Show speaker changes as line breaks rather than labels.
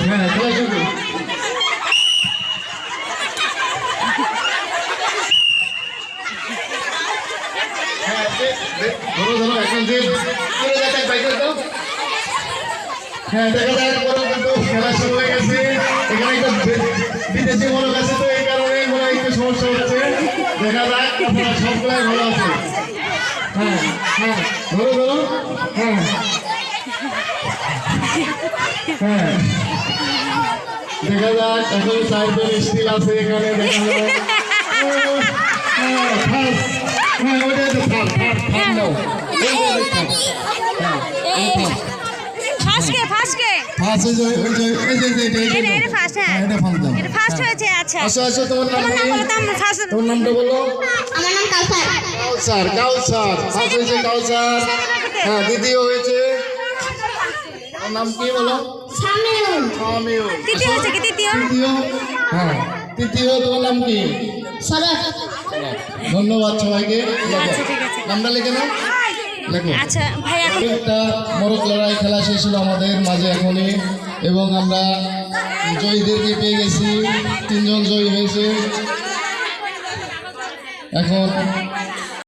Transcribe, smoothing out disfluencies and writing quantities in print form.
হ্যাঁ খেলা শুরু। ধরো ধরো এখন যে হ্যাঁ দেখা যাক কিন্তু খেলা শুরু হয়ে গেছে। এখানে একটা বিদেশি মনে আছে, তো এই কারণে মনে হয় একটু সমস্যা হচ্ছে। দেখা যাক আপনারা সবগুলাই ভালো আছে। হ্যাঁ হ্যাঁ ধরো ধরো হ্যাঁ হ্যাঁ দেখা যাক এখন সাইডের স্টিল আছে এখানে দেখা যাক। হ্যাঁ ওইটাই তো থাক থাক থাক নাও। তোমার নামটা বলো।
আমার নাম কাউসার।
কাউসার কাউসার ফার্স্ট হয়েছে কাউসার। হ্যাঁ দ্বিতীয় হয়েছে ওর নাম কি বলো?
শামিউল।
শামিউল।
তৃতীয় হয়েছে কি? তৃতীয়
হ্যাঁ তৃতীয় তোমার নাম কি?
সরফ।
ধন্যবাদ সবাইকে।
আচ্ছা ঠিক আছে,
নামটা লিখে নাও। লেখো।
আচ্ছা ভাই এখন
একটা মোরগ লড়াই খেলা শেষ হলো আমাদের মাঝে এখনই, এবং আমরা জয়ীদেরকে পেয়ে গেছি। 3 জন জয়ী হয়েছে। এখন